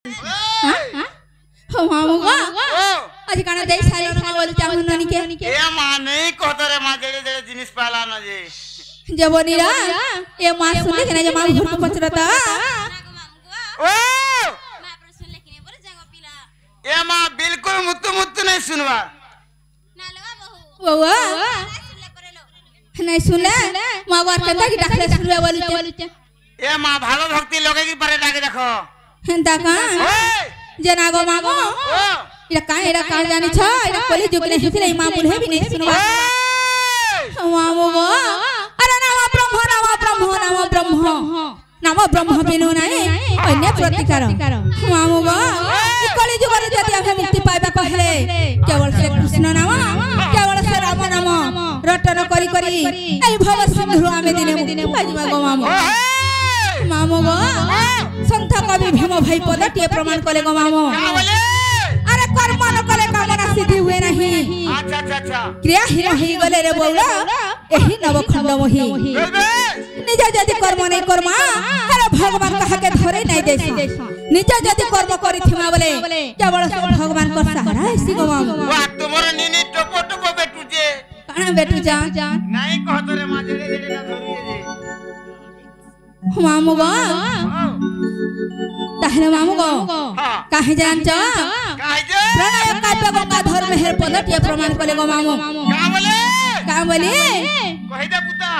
हो मामुगा आज काना देई सारे ना बोल चाहूं ननी के ए मां नहीं कहतरे मां जेड़े जेड़े जिनिस पाला न जे जबोनीरा ए मां सुन के ना जे मां घर को पचरता ओ मां प्रश्न लेखिने पर जागो पिला ए मां बिल्कुल मुत्तु मुत्तु नहीं सुनवा ना लगा बहू वो नहीं सुने मां बात कहता कि डाकले सुनवे बोलुचे ए मां भालो भक्ति लगे की परे डाके देखो हेंता का जना गो मागो इरा का जानी छ इरा कोली जुगले हिसले मां मुल्हे भी नहीं सुनवा मामो गो अरे नाम ब्रह्म बिनु नाही अन्य प्रतिकार मामो गो ई कोली जुगरे जति आमे मुक्ति पाइबा कहले केवल श्री कृष्ण नाम केवल श्री राम नाम रटन करी करी एई भव सिंधु आमे दिने मुक्ति पाइबा गो मामो मामो गो संत कवि भीम भाई पदटिए प्रमाण कले गो मामो अरे कर्म न कले कामना सिद्धि हुए नहीं अच्छा क्रिया हीरा ही गले रे बौला एही नवखंड मोहि निज जदि कर्म नहीं कर्मा अरे भगवान कहा के धरे नहीं देसा निज जदि कर्म करी थिमा बोले केवल से भगवान को सहारा ऐसी गो मामो वाह तुमरो नीनी टोपो टोपो बेटू जे काना बेटू जा नहीं कहतरे मां जेड़े जेड़े ना धरिए जे मामो गो ताहरे मामो गो काहे जानछ काहे जे प्रणय काव्य गंगाधर मेहर पदटिए प्रमाण कले गो मामो का बोले कहि दे पुता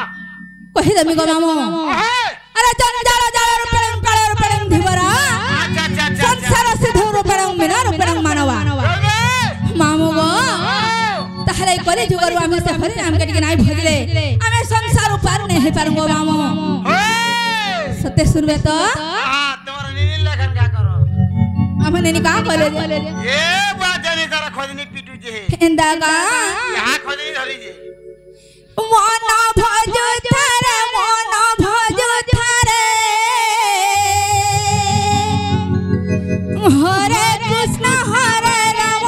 कहि दे गो मामो अरे जंजाल जाल रूपणं काल रूपणं धीवरा अच्छा संसार सिद्धो रूपणं बिना रूपणं मानवा मामो गो ताहरे कले जुगरु आमे से फरे आम के नाही भजले आमे संसार पार नहीं पार गो मामो सत्य सुनबे तो हां तोर नीनी लेखन का करो आमे नीनी का करे ए बाजनी तारा खोजनी पिटू जे एंदा का यहां खोजनी धरी जे मन भज थारे हरे कृष्ण हरे राम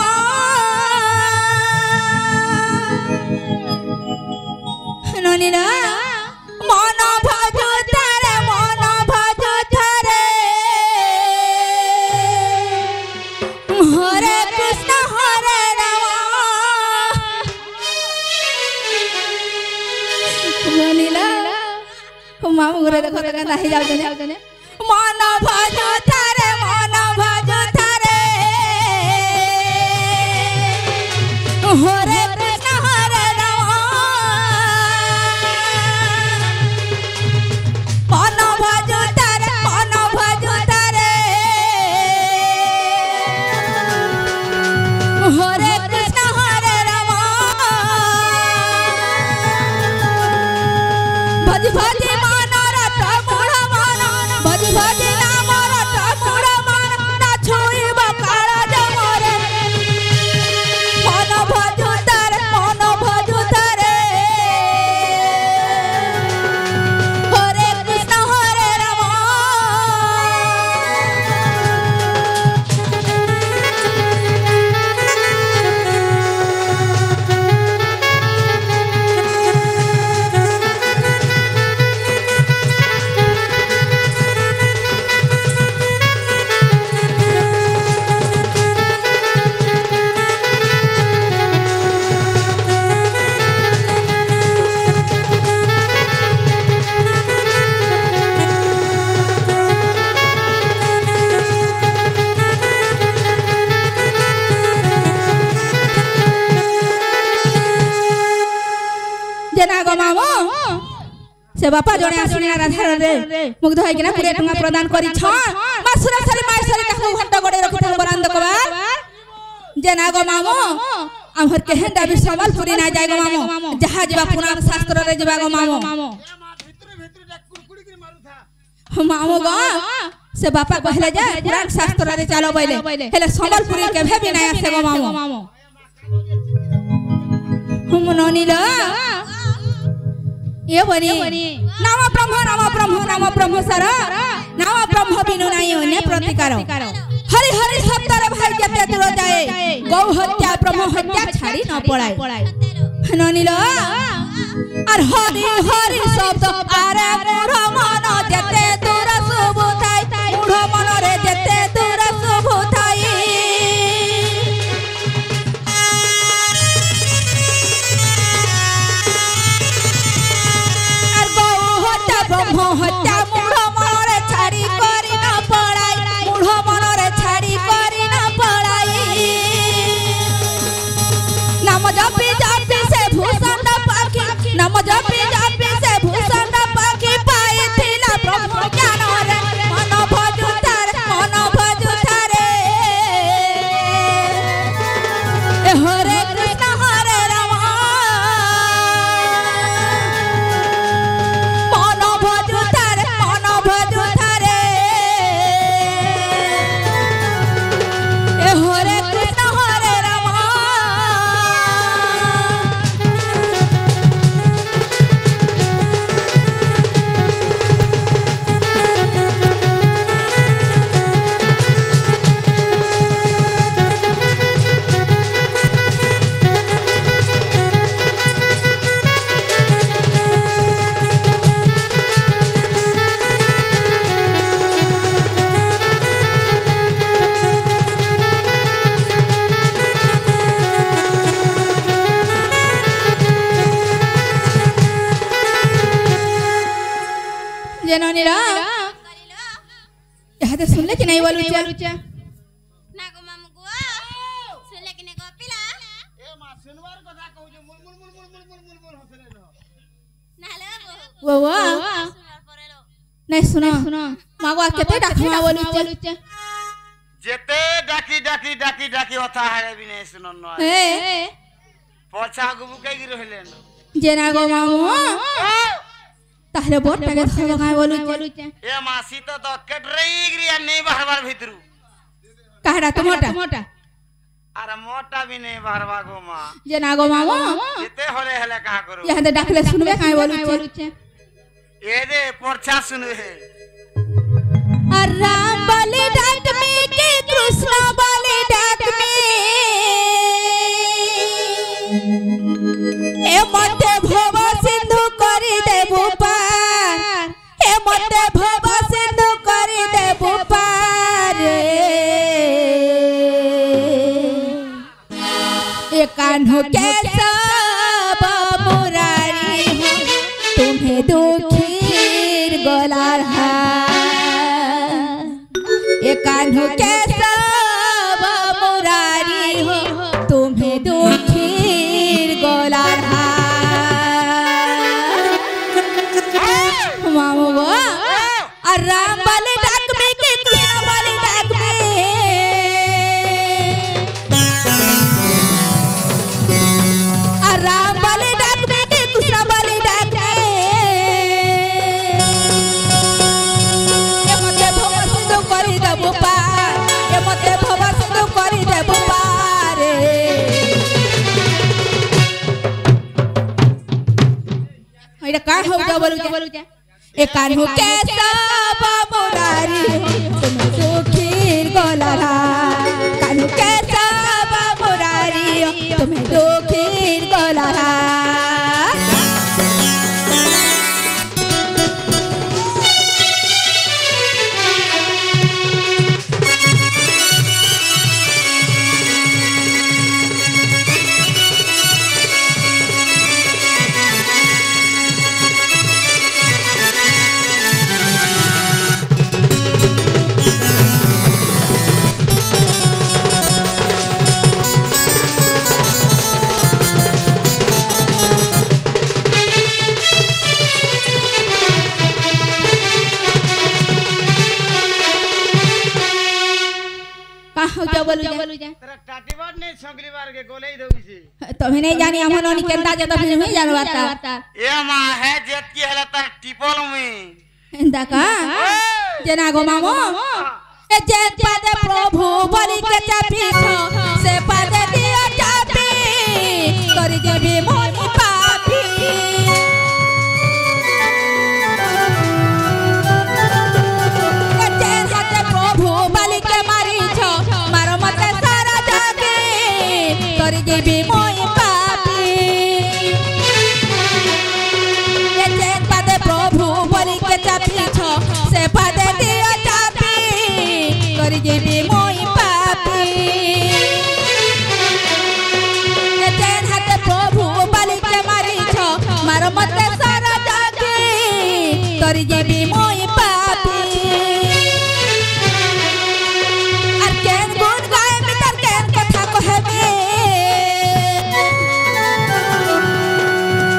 ननीरा मन भज थारे हरे कृष्ण हरे राम बोलिला मामू घरे देखो तो नहीं जाउते मन भज थारे हरे कृष्ण हरे राम मन भज थारे हरे कृष्ण हरे राम भज मन रत मूढ़ मन भज नाम रत मूढ़ मन ना छुईब काल जमरे मन भज थारे हरे कृष्ण हरे राम जना गो मामो से बापा जने आसुना राधार रे मुग्ध होई किना पूरे टंगा प्रदान करी छ मासुरा सरी माइसरी काहू घंटा गडे रखि थल बरांद कबार जना गो मामो हमर केहन दाबी संबलपुरी ना जाय गो मामो जहा जेबा पुराण शास्त्र रे जेबा गो मामो मामो गो से बापा कहले जे पुराण शास्त्र रे चलो बैले हेले संबलपुरी के भी ना आसे गो मामो हम ननीला ये बनी नाम ब्रह्म सर नाम ब्रह्म बिनु नहीं होने प्रतिकार हरि हरि शब्द रे भाई जते दूर जाए गौ हत्या ब्रह्म हत्या छाड़ी न पड़ाए ननीला और हरि हरि शब्द आरे मूढ़ मन जते दूर सुबुताई मूढ़ मन रे जते दूर जननी रा करिलो यहाँ तो सुन ले कि नहीं बोलू चा नागो मामू गो सुनले कि ने गो पिला ए मां सुनवार कथा कहू जे मुल मुल मुल मुल मुल मुल मुल मुल हसले न नाले वो सुनर परेलो नहीं सुनो मागो केते डाकमा बोलू चा जेते डाकी डाकी डाकी डाकी होता है भी नहीं सुनन न ए पोछा गुबु कई रहले न जेना गो मामू ताहले बोट टाके धरबा काय बोलू चा ए मासी तो कटरई गिरिया नहीं बाहर बार भीतरू काहड़ा तो मोटा अरे मोटा भी नहीं बाहर गो मां जेना गो मामू जेते होले हले कहा करू यहाँ तो डाकले सुनबे काय बोलू चा ए दे पोछा सुनु है राम बलि डाक में के कृष्ण बलि डाक में ए मते भव सिंधु करि देबु पार ए मते भव सिंधु करि देबु पार ए कान्हो के सब मुरारी हो तुम्हें दुखीर गोलार ये कान्हो के सब मुरारी हो तुम्हें दुखीर गोलार मामू गो और राम बलि डाक में के कृष्ण बलि डाक में और राम बलि डाक में के कृष्ण बलि डाक में करि देबु पार ए मते भव सिंधु करि देबु पार एटा का हो जा बोलू जा ए कान्हो के सब मुरारी तुम दुखीर गोलारा कान्हो के सब मुरारी तुम दुखीर गोलारा बोलू जा तेरा टाटीबार नहीं छगली बार के गोले दउई से तो भी नहीं जानी हम नोनी केंदा जे तो भी नहीं जानो बाता ए मां है जेत की हला त टिपल में इंदा का जना गो मामो ए जेत पादे प्रभु बलि के चापी से पादे दिया चापी करि देबी मोनी पापी ए जेत हाथे प्रभु बलि के मारी छो मारो मते सारा जागे करि देबी मोई पापी ए जेत पादे प्रभु बलि के चापी छो से पादे दिया चापी करि देबी मोई पापी ए जेत हाथे प्रभु बलि के मारी छो मारो मते सारा जागे करि देबी मोई पापी আর কেন গুণ গায় মিটার কেন কথা কহেবে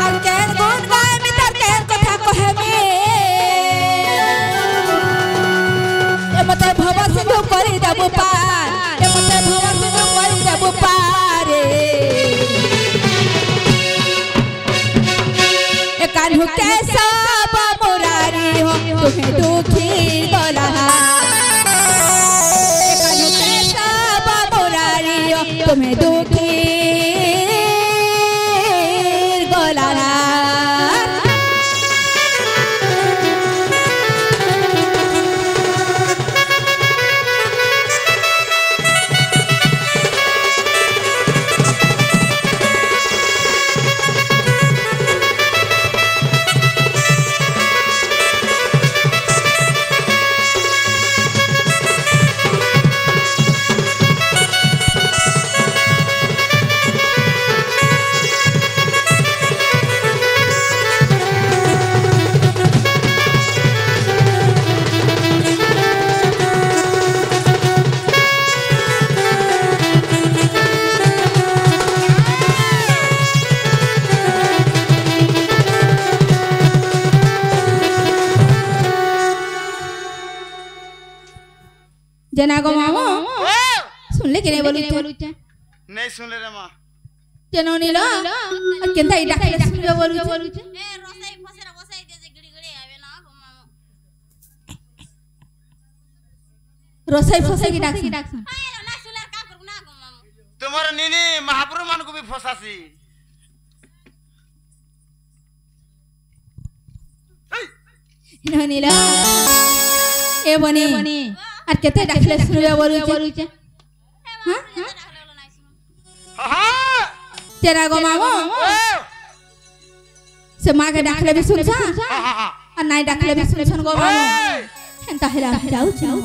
আর কেন গুণ গায় মিটার কেন কথা কহেবে এমতে ভব সিন্ধু করি দেবু পার এমতে ভব সিন্ধু করি দেবু পারে এ কাन्हो के सब मुरारी हो तुम्हें दुखी गोलाहा तुम्हें दुखी गोलारा गो मामो सुन ले के नहीं बोलुचे नहीं सुन ले रे माँ जनो नीलो केंता ई डाकले सुनबे बोलुचे ए रोसाई फसेरा बसाई दे जे गिड़ी गिड़ी आवे ना गो मामो रोसाई फसे की डाक आए ना सुनर काम करू ना गो मामो तुम्हारे नीनी महापुरु मान को भी फसासी नो नीलो ए बनी আর কেতে ডাকলে শুনবে বলুছে হ্যাঁ हाँ तेरा गो मामो से माँ के डाकले भी सुनसा और नहीं डाकले भी सुनसन गो मामो एंता हेला जाऊ जाऊ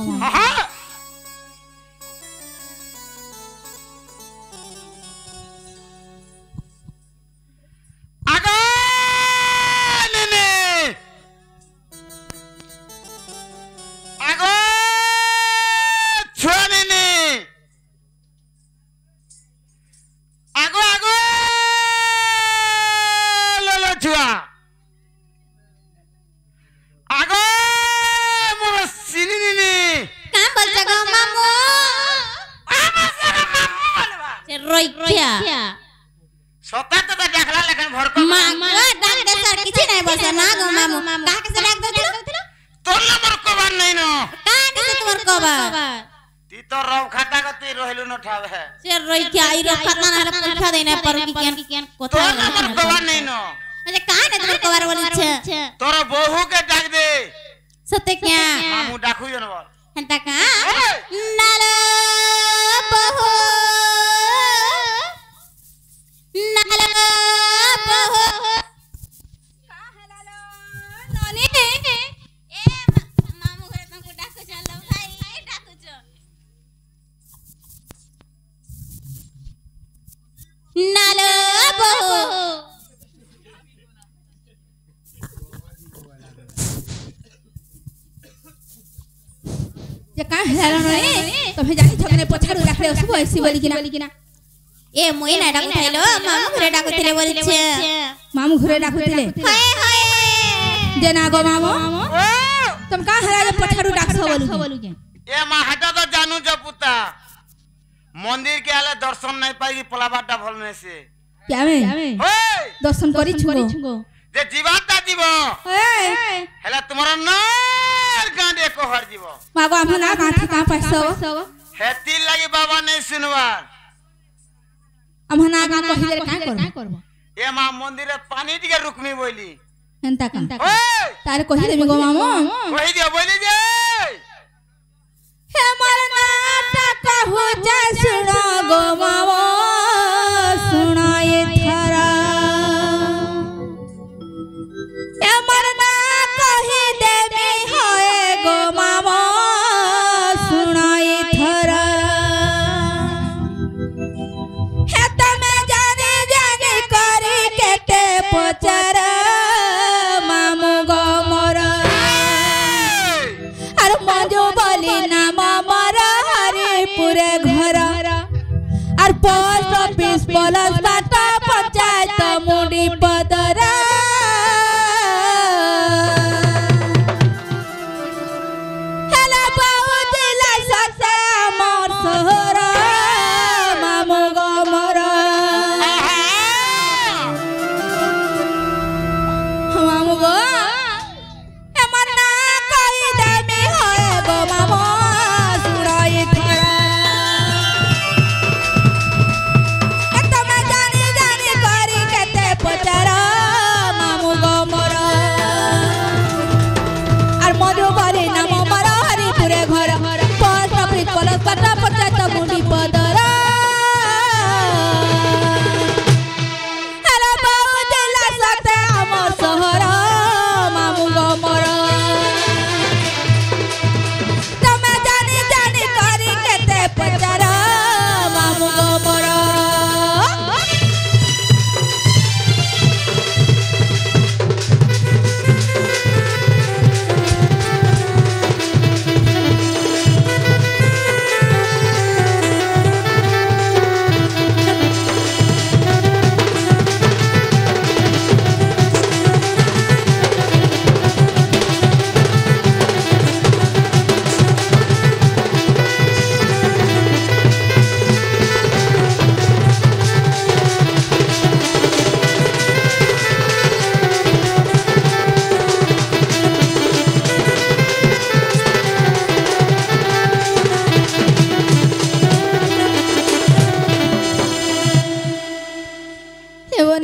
तोरा बहू के डाक दे सत्य क्या मामू डाकू जनवर हंता का नाला बहू का हेलालो ननी ए मामू घरे तुमको डाकू चलो भाई डाकू चो नाला बहू जे का हेलालो ननी तमे जानी छगने पछाडू राखले असबो ऐसी बोली किना ए मोई ना डाकू थैलो मामू घरे डाकू थिले बोलछे मामू घरे डाकू थिले हाय हाय जे ना गो मामू तुम का हेलालो पछाडू डाकसो बोलू ए मां हटा तो जानू जो पुता मंदिर के आले दर्शन नहीं पाई पलाबाटा भल में से क्या में होय दर्शन करी छुगो जे जीवाता जीव हेला तुम्हारा नार गांडे को हर जीव मागो हम ना गांठी का पैसो हेती लगी बाबा नहीं सुनवार हम ना गा कहिले का करबो ए मां मंदिर रे पानी टिके रुकमी बोली एंता का तारे कहि देबी गो मामो कहि दियो बोली जे हे मोर नाटक हो जा सुनो गो मामो सुनो ये थारा हे मोर ना कहि देबी होए गो मामो सुनो ये थारा हे तमे जाने जाने करी केते पचार मामू गो मोर अरे मजो बोली नाम मोर हरिपुरे घर और पोस्ट ऑफिस पलस बाटा पंचायत मुंडी पदर हेला बाऊ दिला ससे मोर शहर मामू गो मोर मामू गो ए मन्ना कहि देमी होए गो मामू सुराई थारा ए तमे जानी जानी करी केते पचार मामू गो मोर আর মধু বলে নাম মোর হরিপুরে ঘর পোস্ট অফিস পলস পাটা পঞ্চায়েত মুন্ডি পদর হেলা বাউ দিলা সাথে আমার শহর মামু গো মোর তমে জানি জানি করি কেতে পচার মামু গো মোর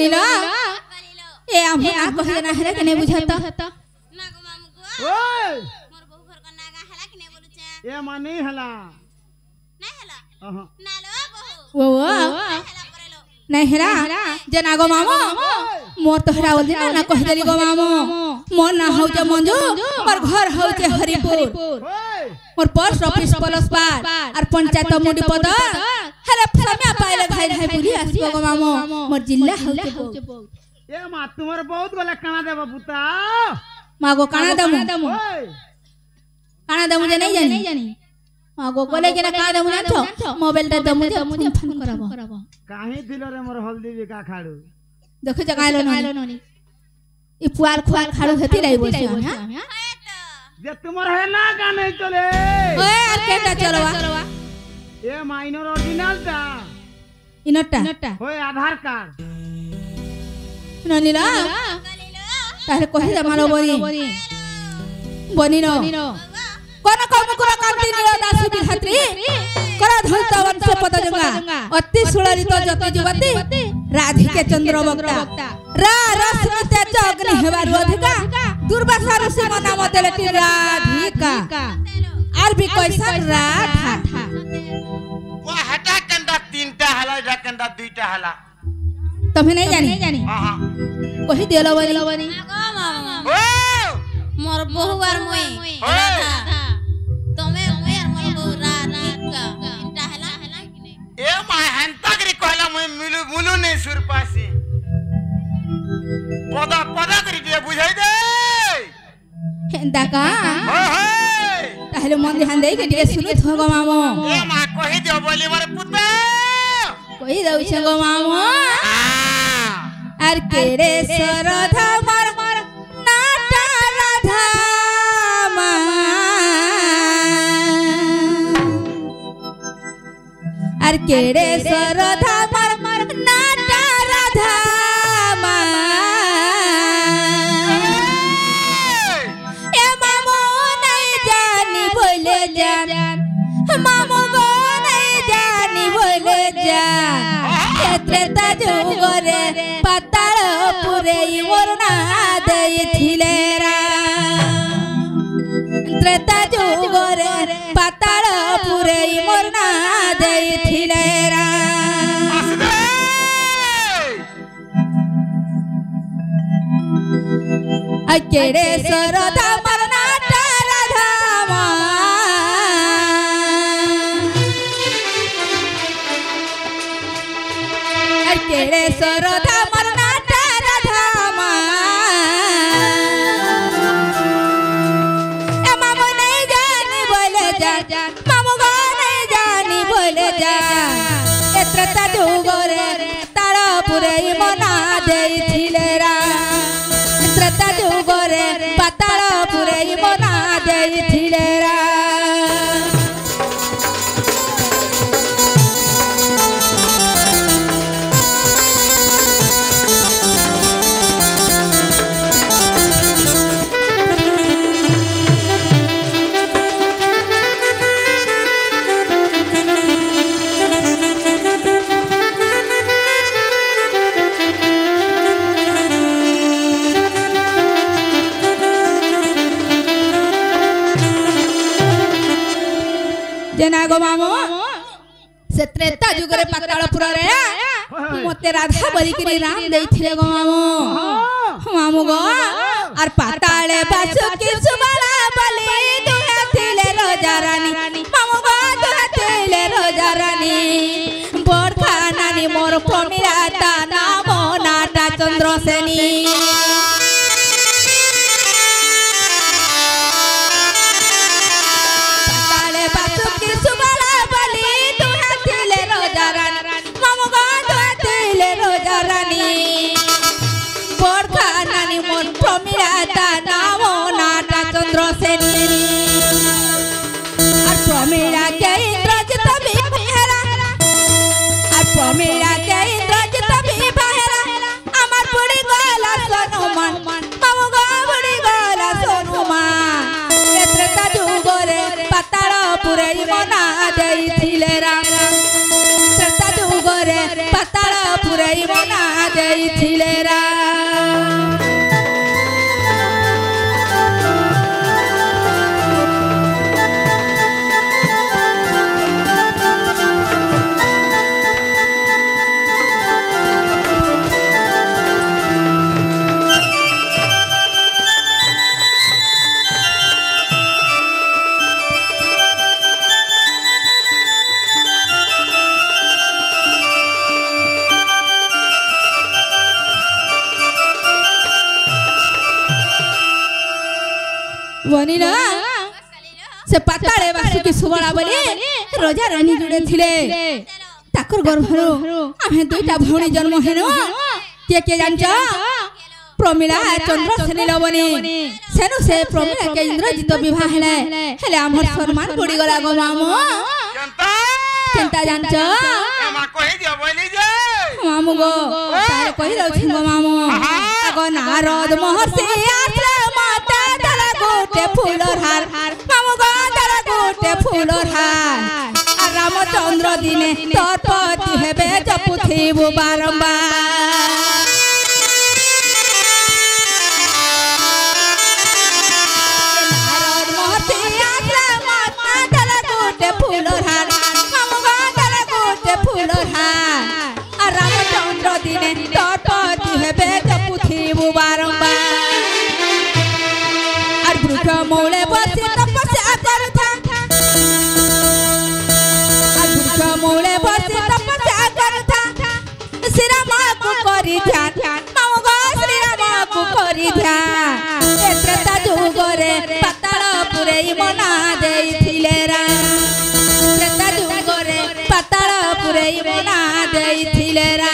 বনিলা বলিলো এ আমরা কহে না হেরে কেনে বুঝাত না গো মামু গো ওই মোর বহু ঘর কন্যা গা হেলা কিনে বলুছে এ মানি হেলা না হেলা আহ না লো বহু ও হেলা পরেলো নাই হেরা যে না গো মামু মোর তো হেরা বলি না কহে দেলি গো মামু মোর না হউছে মঞ্জু মোর ঘর হউছে হরিপুর ওই মোর পোস্ট অফিস পলসপার আর পঞ্চায়েত মুডি পদ হেরে ফ্যামিয়া পাইলে ঘাই ঘাই পুরি আসবো গো মামু মোর জিল্লা হউছে বউ এ মা তোমার বহুত গলা কানা দেব পুতা মাগো কানা দেমু ওই কানা দেমু যে নাই জানি মাগো গলে কেনা কানা দেমু জানছো মোবাইলটা দেমু যে ফোন করব কাহি দিল রে মোর হলদি বিকা খাড়ু দেখো যে গাইলো ননি ই পুয়াল খুয়াল খাড়ু হেতি লাই বসে হ্যাঁ হয়তো যে তোমার হে না গানে চলে ওই আর কেটা চলবা এ মাইনর অরিজিনালটা ইনটা ওই আধার কার্ড ননিলা বলিলো তাহলে কহি দে মালো বনি ন কোন কর্ম কোন কান্তি নীল দাসী বিধাত্রী করা ধৈত বংশ পদজঙ্গা অতি সুললিত যতি যুবতী রাধিকে চন্দ্র বক্তা রা রশ্মি তেজ অগ্নি হেবার অধিকা দুর্বাসা ঋষি নাম দেলটি রাধিকা আর বি কইসা রাধা ও হেটা কেনটা তিনটা হেলা এটা কেনটা দুইটা হেলা তুমি নাই জানি আহা কহি দিলো বনি গো মামু ও মোর বহু আর মুই রাধা তুমি মুই আর মোর বহু রাধিকা তিনটা হেলা কিনে এ মা হেনতা করি কহলা মুই মুলু নেই সুর পাসি পদা পদা করি দিয়ে বুঝাই দে দাকা ওই হই তাহলে মন ধ্যান দেই কে টিকে শুনি থ গো মামু এ মা কহি দিও বলি মোর পুতা কহি দউছে গো মামু আ আর কেড়ে সরধা মার নাটা রাধা মা আর কেড়ে সরধা মার নাটা রাধা মা এ মামু নাই জানি বলে জান মামু গো নাই জানি বলে জান ত্রেতা যুগরে পাতাল পুরে মোর না দেইছিলে রা ত্রেতা যুগরে পাতাল পুরে মোর না দেইছিলে রা কেড়ে সরধা মার নাটা রাধা মা আর কেড়ে সরধা মার নাটা রাধা মা এ মামু নাই জানি বলে জান মামু গো নাই জানি বলে জান এত্রতা যুগরে তার পুরে মনা দেইছিলে রা ত্রেতা যুগরে পাতাল পুরে মনা দেইছিলে রা जेना गो मामू से त्रेता जुगरे पातालपुर रे मते राधा बलिकरी राम देइथिले गो मामू मामू गो और पाताले बासु की सुबाला बलि दुहा थिले रोजा रानी मामू गो दुहा थिले रोजा रानी बरखा नानी मोर फमिरा ता नाम नाटा चंद्रसेनी प्रमीला के इंद्रजित भी बहेरा और प्रमीला के इंद्रजित भी बहेरा अमर बुढ़ी गला सोनुमान मामू गो बुढ़ी गला सोनुमान त्रेता जुगरे पाताल पुरे मना देइथिले राम त्रेता जुगरे पाताल पुरई बना देइथिले रा वनिला से पाताळे वासुकी सुबळा बोली रोजा रानी जुड़े थिले ताकर गर्भरो आमे दुईटा भौणी जन्म हेनो के जानछ प्रमिला चंद्रसेनी लवनी सेनु से प्रमिला के इंद्रजित विवाह हेले हेले हमर सम्मान पड़ी गला गो मामो केनता जानछ एमा कहि दियो बोली जे मामू गो तार कहि रौ छिंगो मामो आगो नारद महर्षि आश्रम माता दला गोटे फूलर हार मामू गो दला गोटे फूलर हार आ रामचंद्र दिने तोर पति हेबे जपुथिबु बारंबार नारद महर्षि आश्रम माता दला गोटे फूलर हार मामू गो दला गोटे फूलर हार आ रामचंद्र दिने तोर पति हेबे जपुथिबु बारंबार वृक्ष मूले बसी तपस्या करथा वृक्ष मूले बसी तपस्या करथा श्री राम को करी ध्यान मामू गो श्री राम को करी ध्यान ए त्रेता जुगरे पाताल पुरई बना देइथिले रा त्रेता जुगरे पाताल पुरई बना देइथिले रा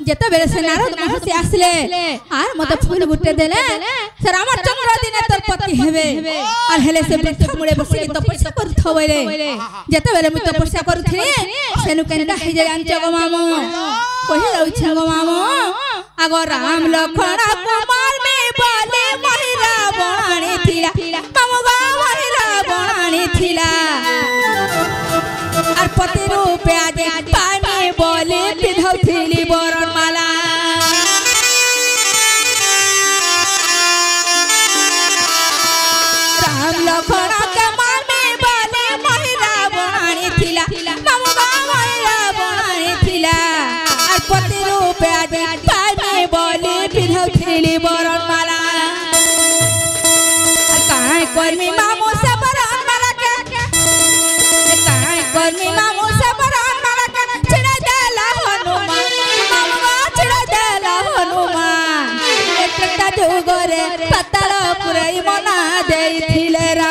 जेते बेले से नारद महर्षि आसले आर मते फूल गुटे देले से रामचंद्र दिने तोर पति हेबे आर हेले से वृक्ष मूले बसी तपस्या करथबेले जेते बेले मु तपस्या करथि सेनु केनटा हे जे जानछ गो मामो कहि रहउ छ गो मामो आगो राम लखन कुमार में बोले महिरा बाणी थिला मामो गो महिरा बाणी थिला आर पति रूपे आज पानी बोले पिधौ थिली बरण माला राम लखन के मान में बोले महिरा बाणी थिला मामू गो महिरा बाणी थिला आर पति रूपे आज पानी बोले पिधौ थिली बरण माला काहे कर्मी मामू से बरण माला के काहे कर्मी मामू से बरण माला के छिड़ा देला हनुमान मामू गो छिड़ा देला हनुमान एकटा जुगरे पाताल पुरई बना देइथिले रा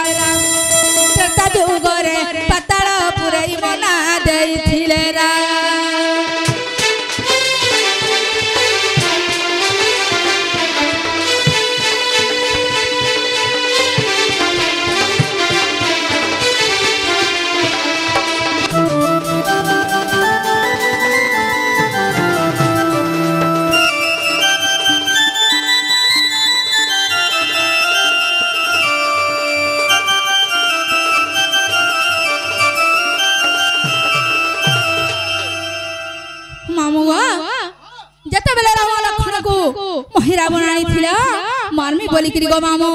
एकटा जुगरे पाताल पुरई बना देइथिले रा जते बेले राम लखन को महिरा बनाई थिला मारमी बोली करी गो मामो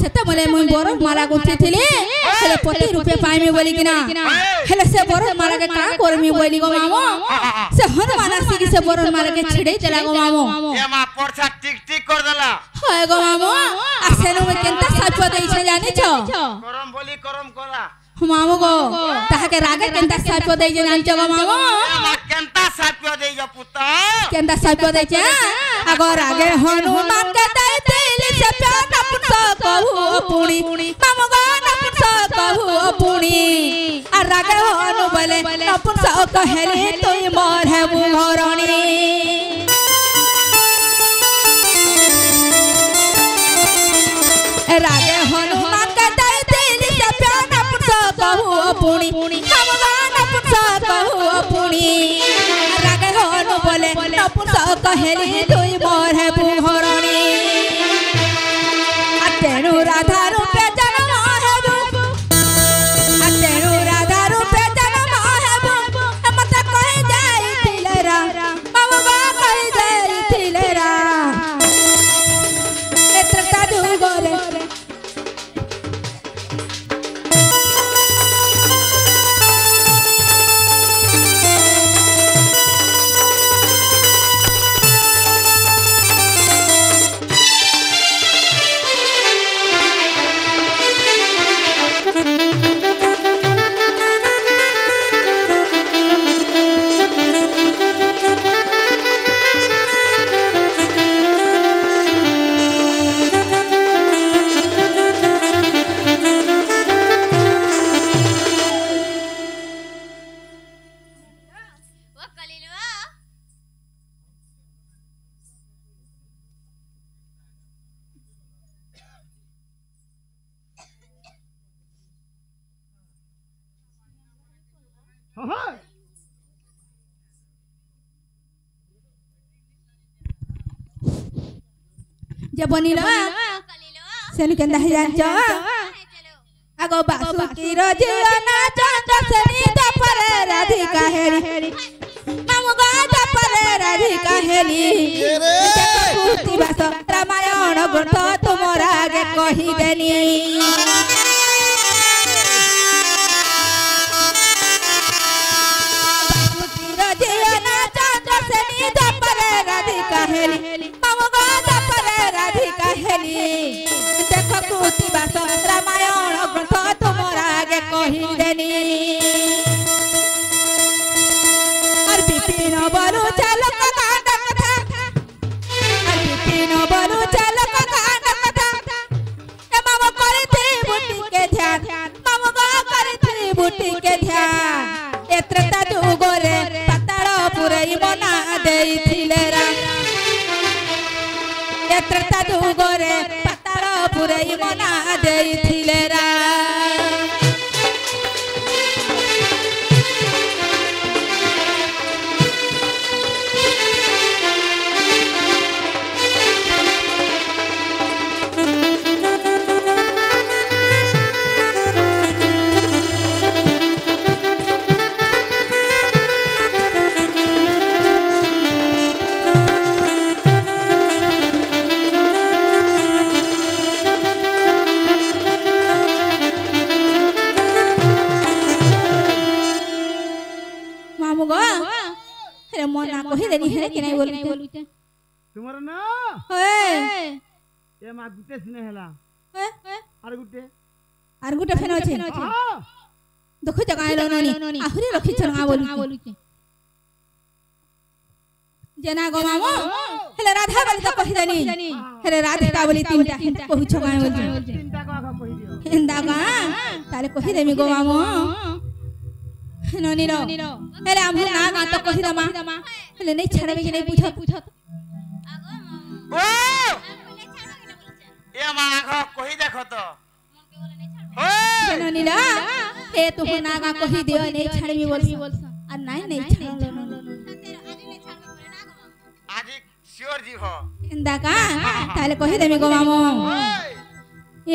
सेते बेले मुई बरन माला गुथि थिले हेले पति रूपे पाइमे बोली किना हेले से बरन माला के का करमी बोली गो मामो से हनुमान आसी की से बरन माला के छिड़े चला गो मामो ए मा परछा टिक टिक कर देला हाय गो मामो आसेनो में केनता साचो देइ छ जानि छ करम बोली करम करा मामो गो ताहा के रागे केनता साचो देइ छ जानि छ गो मामो केनता साचो देइ छ पुता केनता साचो देइ छ अगर आगे हनुमान के देइ दिली से प्यार नपुंस कहू पुणी मामो गो नपुंस कहू पुणी आ रागे हनु बोले नपुंसक कहली तुई मोर है मुहरणी रागे हनुमान के दई तीन से प्यार नपुंसक हुआ पुणी हम नपुंसक हुआ पुणी रागे हनु बोले नपुंसक कहली तुई मोर है मुहरणी तेणु राधा रूपे जन्म हेबु तेणु राधा रूपे जन्म हेबु मते कहि जाइथिले रा बाबा कहि जाइथिले रा एत्रता दुगरे जे बनिलो सेनु केंदा है जानचो आगो बासुकी रजिया ना चंद्र सेनी दपर राधिका हेली हम गो दपर राधिका हेली कुर्ती बास रामायण ग्रंथ तुमरा आगे कहि देनी बासुकी रजिया ना चंद्र सेनी दपर राधिका हेली देख कुर्ती बास रामायण ग्रंथ तुमरा आगे कहि देनी और विपिन बरु चालक कांड कथा और विपिन बरु चालक कांड कथा ए मामा करथि बुटी के ध्यान मामा गो करथि बुटी के ध्यान एत्रता जुगरे पाताल पुरई मना देइथिले रा एत्रता जुगरे पुरई मना देइथिले रा मना कहि देनी है कि नहीं बोलते तुम्हारा ना ओए ए मा गुटे सुने हला आर गुटे फेन अछि देखो जगह ननी आहुरी रखि छना बोलुते जना गो मामो हेले राधा बोली तो कहि देनी हेले राधिका बोली तीनटा कहू छगा बोली तीनटा का कहि दियो हिंदा का ताले कहि देमी गो मामो ननी रो हेले हम ना गा तो कहि दमा हेले नहीं छड़बे कि नहीं पूछत ओ ए मा आखो कहि देखो तो ओ ननी ला ए तू ना गा कहि दियो नहीं छड़बी बोल आ नहीं छड़लो आज श्योर जी हो हिंदा का ताले कहि देमी गो मामो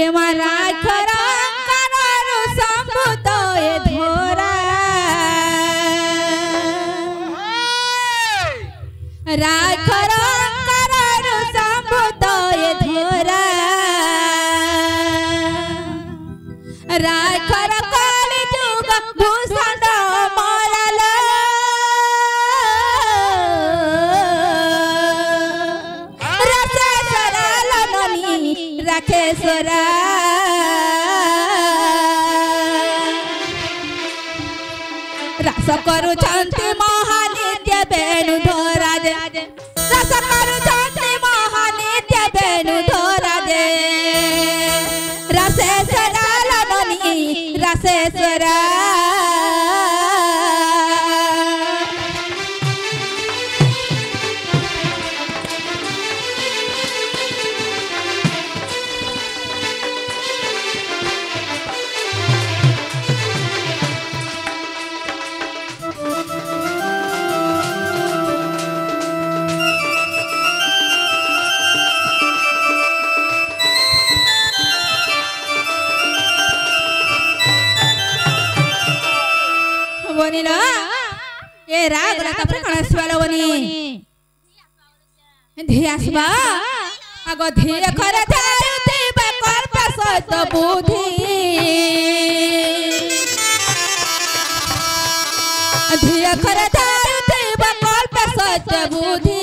ए मा राखरा कानरो संबुत ए धोरा राखर करर संबुत ए धोरा राखर कलि जुग भूषण मरल रसेश्वर लननी राखेश्वर रास करुछन्ति महानित्य वेणुधराज रस करुछन्ति महानित्य वेणुधराज रसेश्वर लननी रसेश्वर বনিলা এ রাগ রাতা পরে কোন আসবালো বনি ধি আসবা আগো ধি করে যাইতে বা কল্প সত বুদ্ধি ধি করে যাইতে বা কল্প সত বুদ্ধি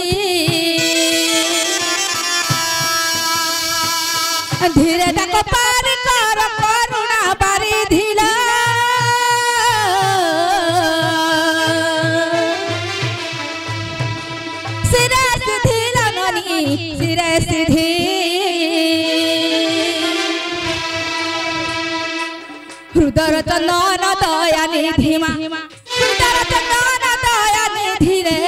ধীরে ডাকো পার কর করুণা বারি ধিলা সিরে সিধি লাগনি সিরে সিধি হৃদর চন্দন দয়া নিধিমা হৃদর চন্দন দয়া নিধিরে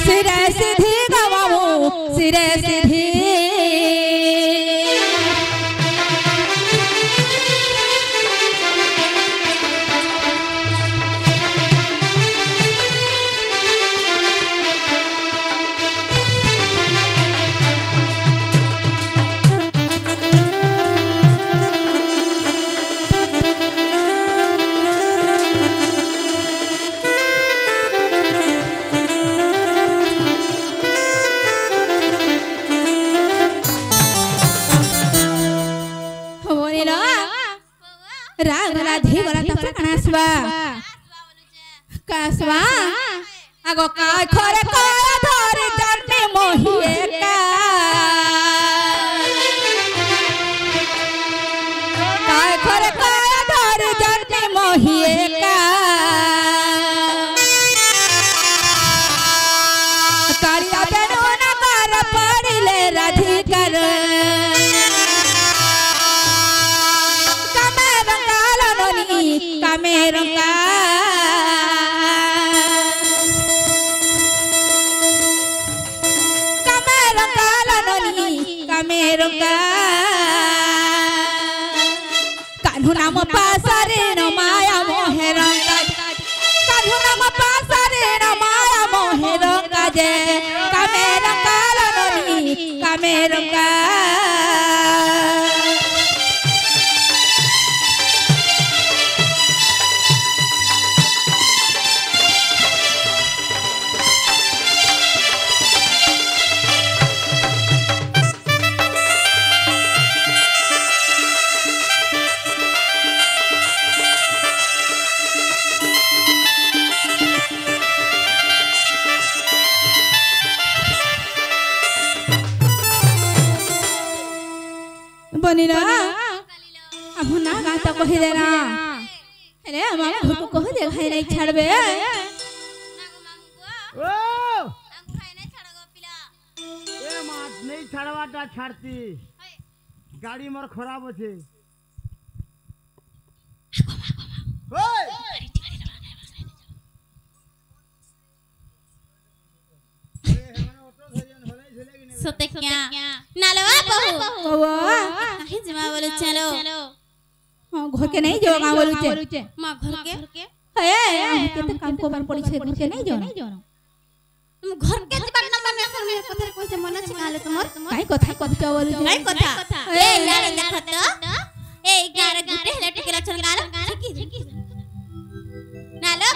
সিরে সিধি গবামু সিরে সিধি रागला धीगला तपरा कनासवा कासवा आगो काय खरे काय धरे जन्मे मोहिए का काय खरे काय धरे जन्मे मोहिए का कालिया बेनो न कर पड़िले राधिकर कामेरंगा कामेरंगा लानोनी कामेरंगा कान्हु नाम पासारे न माया मोहेरंगा कान्हु नाम पासारे न माया मोहेरंगा जे कामेरंगा लानोनी कामेरंगा बनिला अब ना गाता कहि देना अरे मामा घर को कह दे खाई नहीं छाड़बे नागो मामू ओ गो नागो खाई नहीं छाड़गो पिला ए मात नहीं छाड़वाटा छाड़ती गाड़ी मोर खराब होछे ओए सोते क्या नालवा बहू बाबा काहे जमा बोले चलो हां घर के नहीं जो गांव बोलुचे मां घर के ए केते काम को बार पड़ी छे घर के नहीं जो तुम घर के बात न मन सर मेरे कथा कोइसे मन छ गाले तुमर काई कथा कथा बोलुचे काई कथा ए यार देखत ए गार गुटे हेले टिकला चल गाल नालो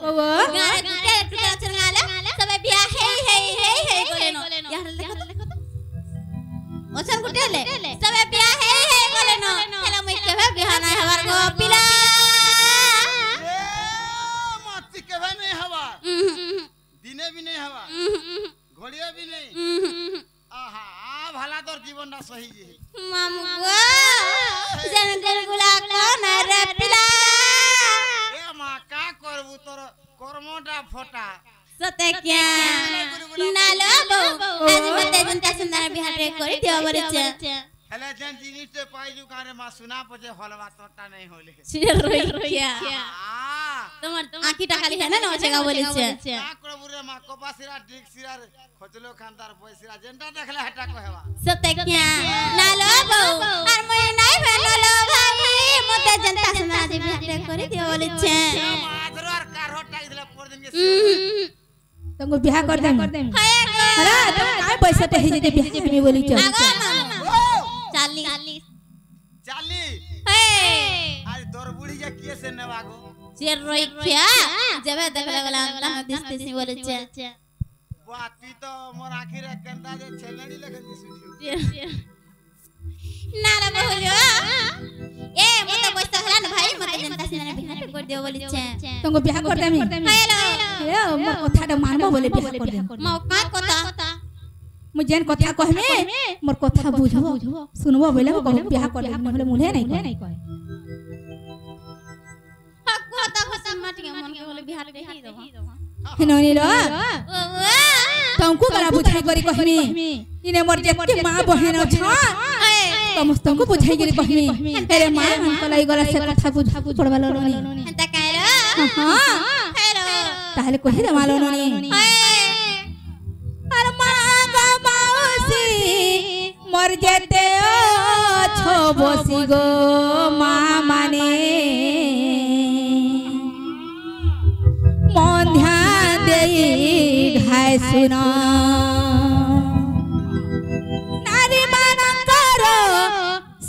बाबा गार गुटे टिकला चल गाल सब बिया हे गोलेनो यार देखत ओसन गुटे ले सब बिया हे गोलेनो हेला मैं केबे बिहाना हवार गो पिला ए माती केबे नहीं हवा दिने भी नहीं हवा घड़िया भी नहीं आहा आ भला तोर जीवन ना सही जी मामू गो जन गुला कोन रे पिला ए मां का करबू तोर कर्मटा फोटा सते क्या नालो आज मते जनता सुंदर बिहार रे करि दियो बरे छ हेले जन जिनिस से पाई जु कारे मा सुना पजे हलवा तोटा नहीं होले सिर रोइया आ তোমার আঁকিটা খালি है ना नचेगा बोले छ का करबू रे मा कपासिरा डिक सिरा खोजलो खानदार पैसिरा जेंटा देखले हटा कहवा सते क्या नालो और मैं नहीं भेलो भाई मते जनता सुंदर बिहार रे करि दियो बोले छ आदरो और कारहटा दिले पर दिन के तुमको बियाह कर दे हाय गो अरे तुम काय पैसा ते ही जे बियाह में बोली छ आगो मामू 40 चाली हे आज तोर बुढ़ी जा किए से नेवागो चेर रोई क्या जबे देख लगला अंदर दिस दिस बोले छे बाती तो मोर आखिर केंदा जे छेलड़ी लगे दिसु ना रे बहुलो ए मत बस हला न भाई मत जनता से ना बिहार कर दियो बोली छे तुमको बियाह कर देमी हेलो हेलो मोर कथा मानबो बोले बियाह कर देम मौ का कथा मु जेन कथा कहमे मोर कथा बुझबो सुनबो बोले को बियाह कर देम बोले मुले नहीं कहे कथा खसम माटी के मन के बोले बिहार दे ही दो ननी लो तुमको बड़ा बुझाई करी कहमी इने मोर जेते मां बहन छ समस्त को बुझाई करी कहमी अरे मां मन को लाई गला से कथा बुझ पड़वा लो ननी अंत कहलो हां हेलो ताहले कहि दे मालो ननी अरे मां गा माउसी मोर जेते छो बसी गो मां माने मन ध्यान देई घाय सुना नारी मानकर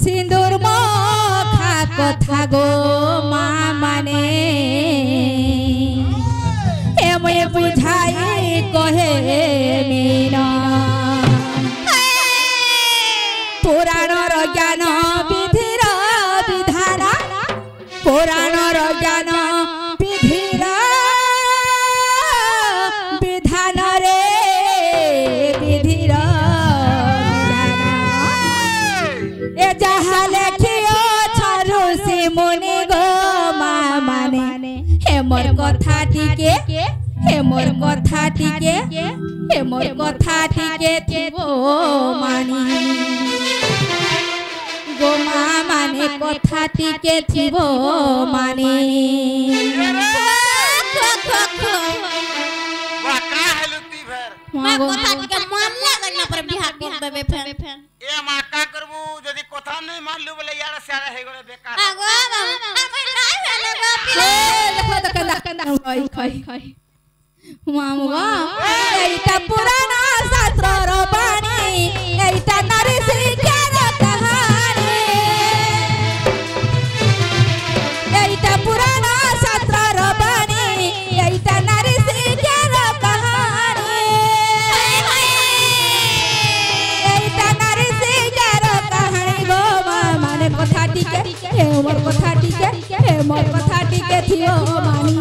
सिंदूर मुखा कथा गो मां माने ए मय बुझाई कहे मीना पुराण रो ज्ञान विधिर विधान पुराण रो ज्ञान विधिर विधान रे विधिर विधान ए जहा लेखियो छरु से मुनि गो मां माने हे मोर कथा टिके हे मोर कथा टिके हे मोर कथा टिके थिबो मानी गो मां माने कथा टिके थिबो मानी वाह का हेलुती भर मैं कथा के मान ले लगना पर बिहार कर देबे फेन ए मां का करबू जदी कथा नहीं मान लू बोले यार सारा हे गले बेकार आगो हम नहीं भेले गो देखो तो कंदा होई खई मामुगा एटा पुराना शास्त्र रो बाणी एटा नारी सिंह कहानी एटा पुराना शास्त्र रो बाणी एटा नारी सिंह कहानी एटा नारी सिंह कहानी गो माने कथा टिके हे मोर कथा टिके हे मोर कथा टिके थियो मानी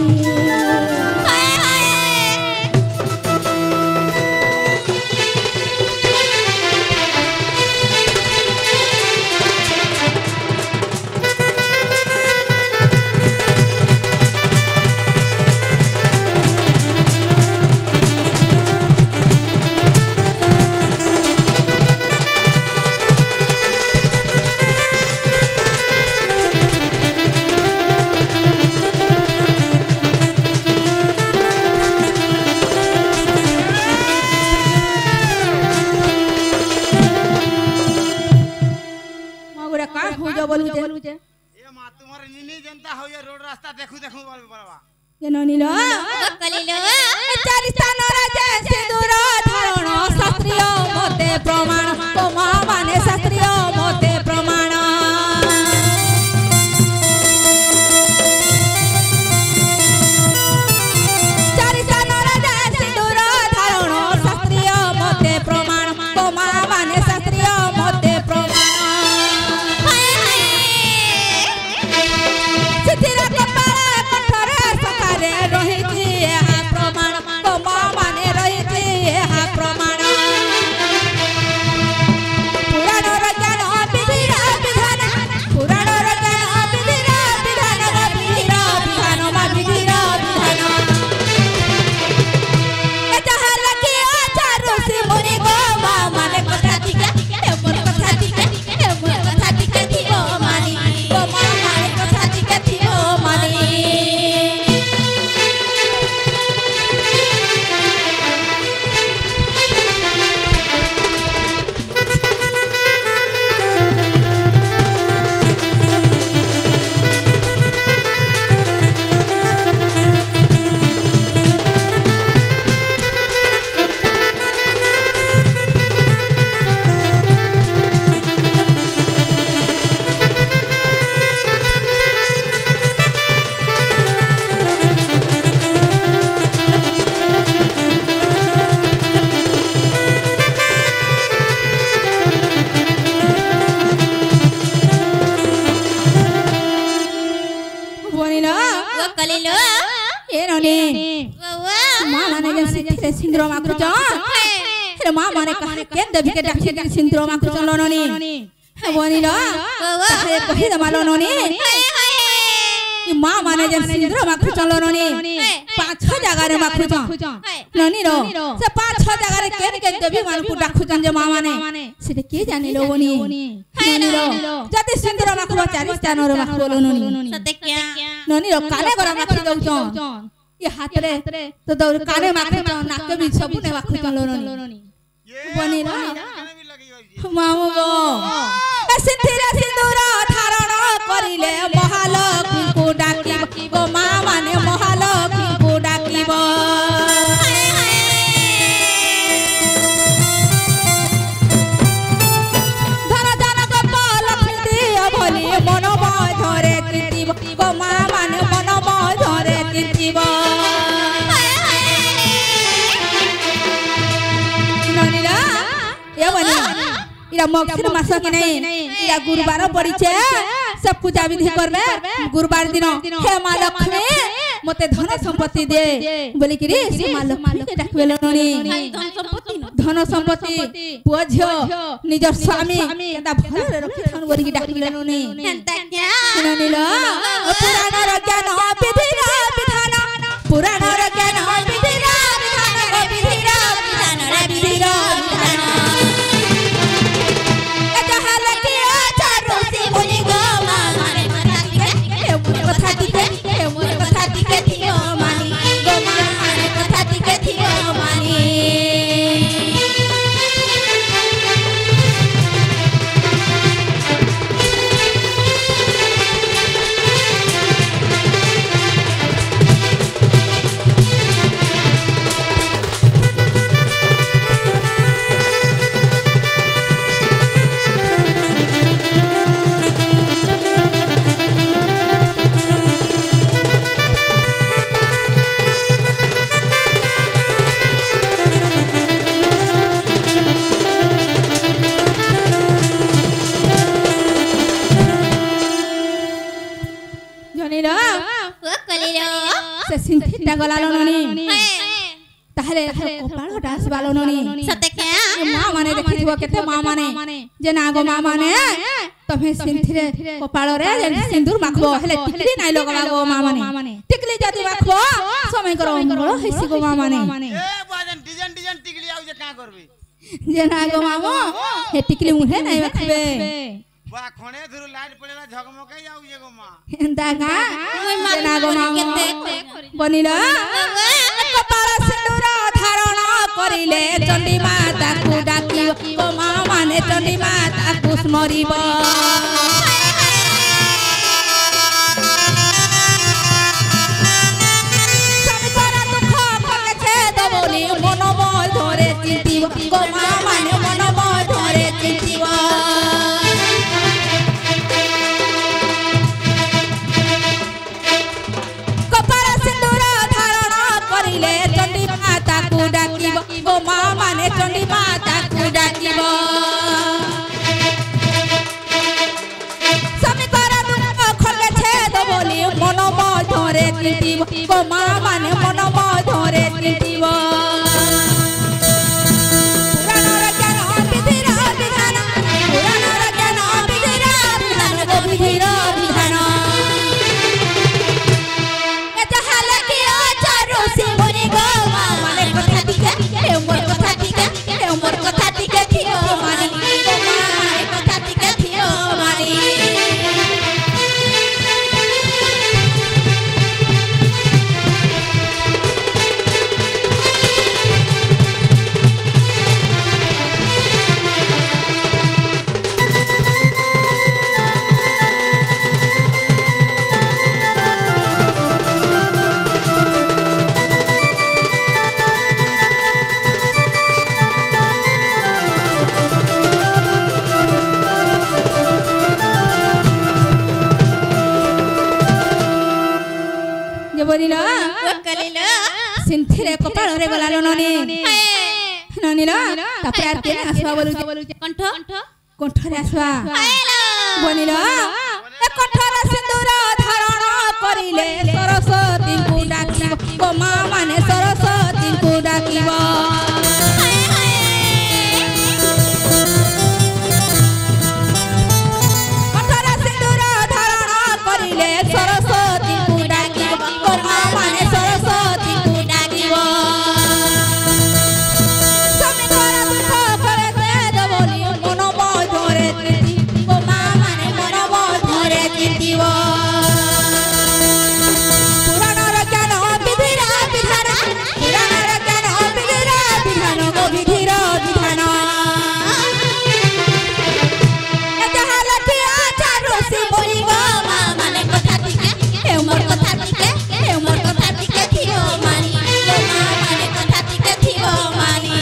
बोलू जे ए मां तुम्हारे नीनी जनता हो ये रोड रास्ता देखू देखू बोल बरवा ये ननीलो कलिलो चारिस्तान राजे सिंदूर धारण शास्त्रीय मते प्रमाण तोमा माने शास्त्रीय मते प्रमाण चारिस्तान राजे सिंदूर धारण शास्त्रीय मते प्रमाण तोमा माने शास्त्रीय मते प्रमाण सिद्धिरा कपाला कठोरे सकारे रहिछि एहा प्रमाण तोमा माने रहिछि एहा प्रमाण पुराण रो ज्ञान कलिलो ए ननी बाबा मां माने जे सिंथिरे सिंदूर माखुच रे मां माने कहे के देवी के डाके के सिंदूर माखुच ननी बनिल बाबा हे कहि दमालो ननी कि मां माने जे सिंदूर माखुच ननी 5-6 जगह रे माखुच ननी रो से 5-6 जगह रे के देवी मान को डाखुचन जे मां माने से के जानिलो बनी ननी रो जति सिंदूर माखुच 4 स्थान रे माखुलो ननी सते क्या ननी रो काले गरा माखि दउचन ये हाथ रे तो दौर काने माखुच नाक भी सब ने माखुच ननी बनी रो भी लगी होई मामू गो सिंथिरे सिंदूर धारण करिले महालक्ष्मी को डाकी गो मां माने महालक्ष्मी को डाकीब धन धन गोपाल लक्ष्मी दिया भली मन धरे तीतिब गो मां माने मन धरे तीतिब ननीरा ये बनी इरा मगसिर मास कि नहीं इरा गुरुवार पड़ीछे सब पूजा विधि करबे गुरुवार दिन हे मां लक्ष्मी मते धन संपत्ति दे बोली कि रे से मां लक्ष्मी के डाकबे ननी धन संपत्ति पुआ झियो निजर स्वामी केता भले रखि थान बोली कि डाकबे ननी हेंता क्या ननी लो पुराण र ज्ञान विधि रा विधान पुराण र ज्ञान विधि रा विधान विधि रा विधान रे विधि रा से सिंथिटा गलालो ननी ताहले कपाळ हटा आसबालो ननी सते क्या मां माने देखिथिबो केते मां माने जे नागो मां माने तमे सिंथिरे कपाळ रे सिंदूर माखबो हेले टिकली नाइ लगाबो मां माने टिकली जदी माखबो समय करो मंगल हेसिगो मां माने ए बाजन डिजाइन डिजाइन टिकली आउ जे का करबे जे नागो मामो हे टिकली मुहे नाइ माखबे बा खणे धुरु लाइट पड़ेला झगमगाई आउ जे गो मां एंदा गा जे नागो मामो बनिला कपाळ सिंदूर धारण करिले चंडी माता को डाकी ओ मां माने चंडी माता को स्मरिब समिकरा दुख फले छे दबोली मन मोय धरे चिंतिब गो मां माने मन मोय धरे चिंतिब कपाळ सिंदूर धारण करिले चंडी माता को डाकीब गो मां माने चंडी माता को डाकीब समिकरा दुख फले छे दबोली मन मोय धरे चिंतिब गो मां माने मन मोय धरे चिंतिब सिंथिरे कपाळ रे गलालो ननी ननी ला तापर आर के आसवा बोलु कंठ कंठ रे आसवा बनिला ए कंठ रे सिंदूर धारण करिले सरस ধরে চিতিব পুরাণর জ্ঞান বিধির বিধান পুরাণর জ্ঞান বিধির বিধান গো বিধির বিধান যাহা লেখিয়া চারু শিবলি গো মা মানে কথা টিকে হে মোর কথা টিকে হে মোর কথা টিকে থিব মানি ও মা মানে কথা টিকে থিব মানি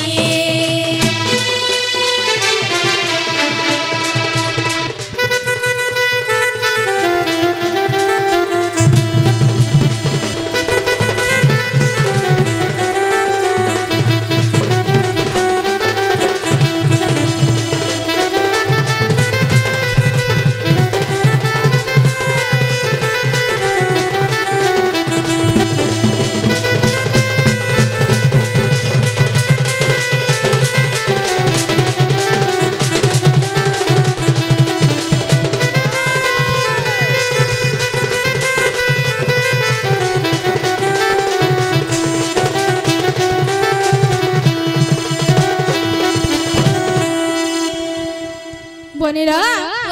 বনিরা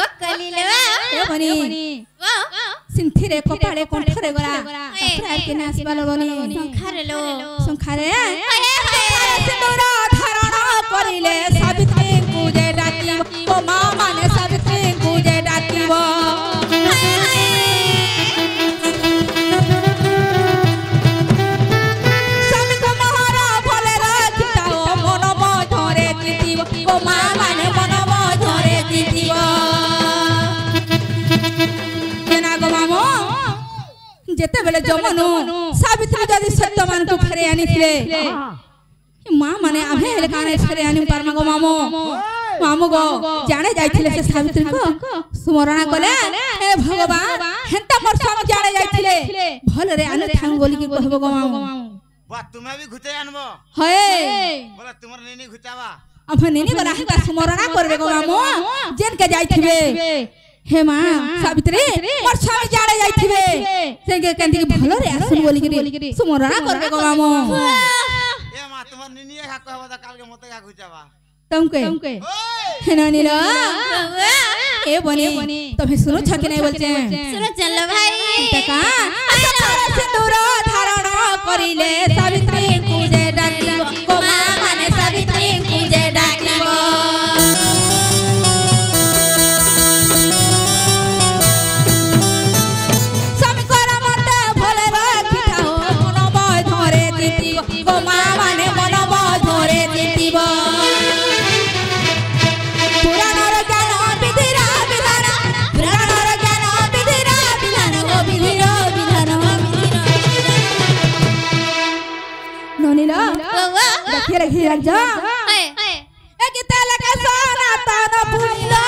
ও কলিলবা এ বনি ও সিন্থিরে কপালে কণ্ঠরে গলা তারপরে কে নাচবালো বনি সংখারেলো সংখারে হায় হায় সিন্দুর ধারণ করিলে সাবিত্রী পূজে ডাকিব ও মা মানে সাবিত্রী পূজে ডাকিব স্বামীকে মোহর ভলে রাখিতাও মন মধরে জিতিব ও মা মানে মন মধরে জিতিব কেনা গো মামো যেতেবেলে যমনু সাবিত্রী যদি সত্যমানଙ୍କୁ ଫେରେ ଆଣିଥିଲେ ମା ମାନେ ଆମେ ହେଲେ କାଣା ଫେରେ ଆଣି ପାରମା ଗো ମାମୁ ମାମୁ ଗো ଜାଣେ ଯାଇଥିଲେ ସେ ସାବିତ୍ରୀଙ୍କୁ ସ୍ମରଣ କଲେ ହେ ଭଗବାନ ହେନ୍ତା ମୋର ସ୍ୱାମୀ ଜାଣେ ଯାଇଥିଲେ ଭଲରେ ଆଣି ଥାଉ ବୋଲିକି କହିବ ଗো ମାମୁ बा तुम्हें भी घुते आनबो ହଏ बोला तुमर नेनी घुतावा ଆମେ ନେନି ଗଲା ହେନ୍ତା ସ୍ମରଣ କରିବେ ଗो ମାମୁ ଯେନକେ ଯାଇଥିବେ हे मां सावित्री मोर स्वामी जाड़े जाइथिबे सेके केंति भलरे आसुन बोलिकरी सुमरणा करबे गो मामो ए मां तुमर नेनी खा कहबा त काल के मते खा घुचावा तमके ओए हेनानील ए बनी तमे सुनो छके नै बोलछे सुनो चल भाई तका सिंदूर धारण करिले सावित्री पूजे डाकिब गो मां माने सावित्री पूजे डाकिब रख जा ए किता लगा सोना ताना पुइला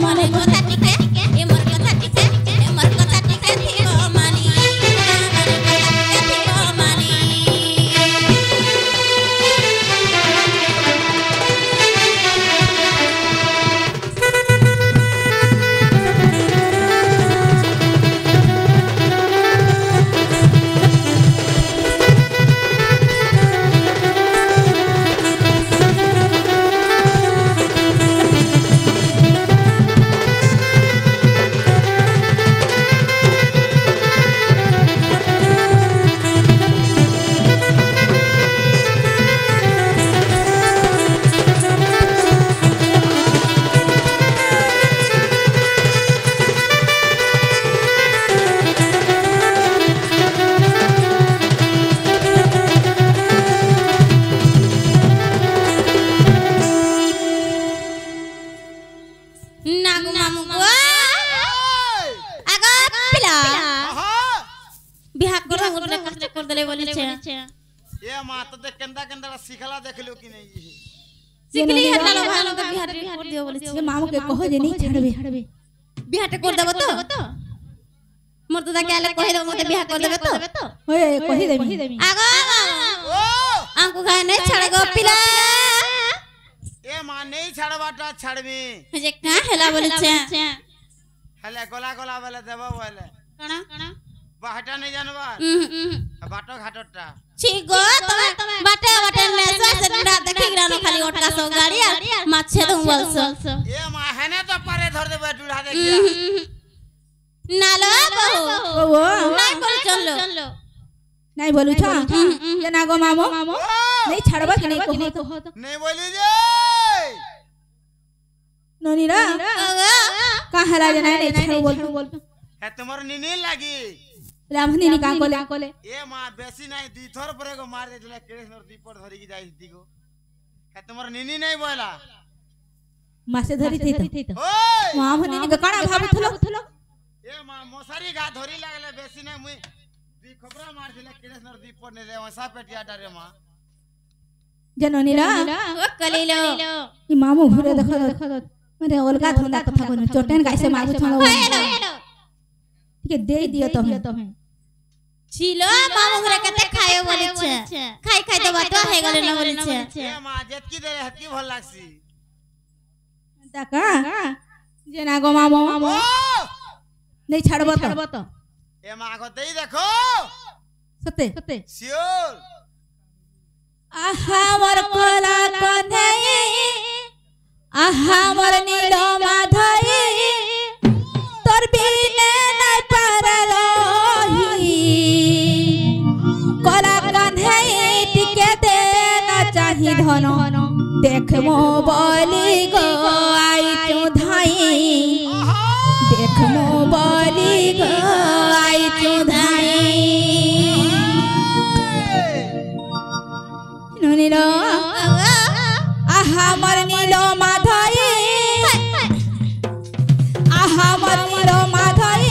माने কথা টিকে এ মোর কথা টিকে এ মোর কথা টিকে থিব মানি থিব মানি ए मां तो दे केंदा केंदा सिखला देखलो कि नहीं सिखली हल्ला भालो के बिहार कर दियो बोले ये मामू के कहो जे नहीं छड़बे बिहार कर देबो तो मोर तो जाके आले कहि देबो मते बिहार कर देबे तो ओए कहि देबी आगो ओ आंको खाए नहीं छड़ गो पिला ए मां नहीं छड़बाटा छड़बी जे का हेला बोले छे हेले गोला गोला वाला देबो बोले कणा बाहटा नहीं जानबा बाटो घाटटा छी गो तमे बाटे बाटे नेसवा से डा देखि गिरानो खाली ओटका सो गाड़ी माछे दम बोलसो ए मां हेने तो पारे धर देबे डुढ़ा देखिया वो नहीं बोल चलो नहीं बोलू छ ये ना गो मामो नहीं छड़बा कि नहीं कहो तो नहीं बोली जे नोनीरा का हला जे नहीं छड़ो बोल है तुम्हार नीनी लागी रामनी नि का कोले ए मां बेसी नहीं दी थोर परे को मार दे दिला केस नर दीपर धरी की जाई दिगो है तुम्हार नीनी नहीं बोला मासे धरी थी तो ओए मां भनी नि काना भाबुथलो ए मां मोसारी गा धरी लागले बेसी नहीं मुई दी खबरा मार दिला केस नर दीपर ने ले वसा पेटिया डारे मां जनोनीरा ओ कलीलो ई मामो घुरे देखो मेरे ओलगा धंदा कथा कोन चोटेन गाइसे मागु थलो ठीक है दे दियो तो छिलो मामू घरे कते खायो बोली छे खाई खाई तो बात है गले न बोली छे ए मां जेतकी दे हती भल लागसी ताका जेना गो मामो नहीं छड़बो तो ए मां को देई देखो सते सियोर आहा मोर कोला कन्है आहा मोर नीलो माधई तोर बिने नहीं पारलोही कोला कन्है टिके देना चाही धन देखमो बोली गो आई तू धाई देखमो बोली गो आई तू धाई नीलो आहा मोर नीलो माधई आहा मोर नीलो माधई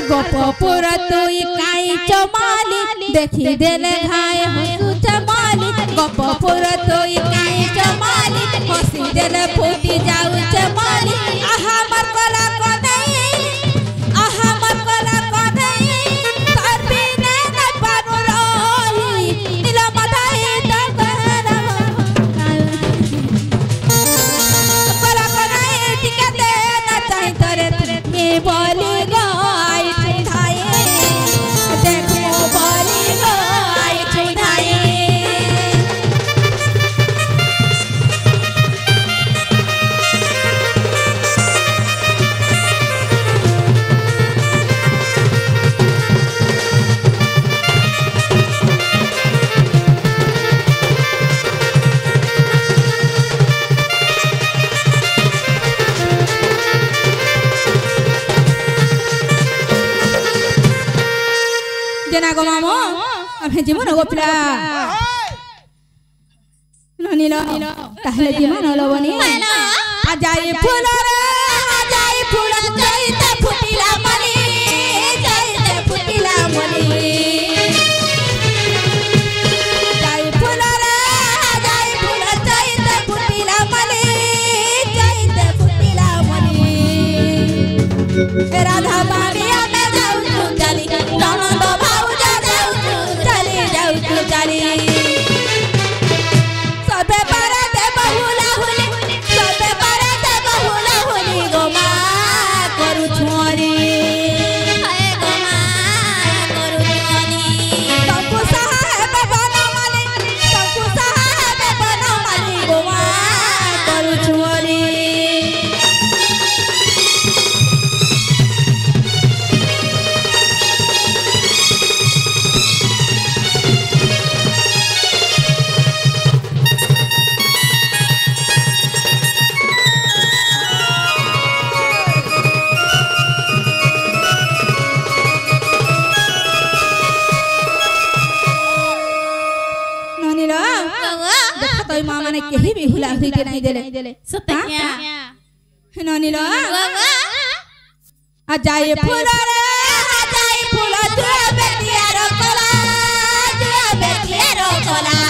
गोपपुर तुई काई चमाली देखी देले घाय हसु चमाली गोपपुर तुई काई चमाली हसी देले फूटी जाऊ चमाली आहा मर कोला को नहीं आहा मर कोला को नहीं तार बिने न पानु रोही नीला मदाई दगना कोला को नहीं टिके देना चाहि तोरे ये बोली गो जना गो मामो अबे जीवन गोपला ननीलो ताहले जीवन लबनी आजाई फूल रे आजाई फूल जाईते फुटिला मनी जाईते फुटिला मनी जाई फूल रे आजाई फूल जाईते फुटिला मनी जाईते फुटिला मनी राधा बाड़िया में जाऊ चली ननद चली सबे पारा दे बहुला हुली सबे पारा दे बहुला हुली गोमा करू छोरी हाय गोमा करू छोरी तंकु साहेब बनमाली तंकु साहेब बनमाली गोमा करू छोरी तो मामा ने कहीं भी हुला हुई के नहीं देले सत्य क्या ननीलो आजाई फूल रे आजाई फूल तू बेटिया रो कोला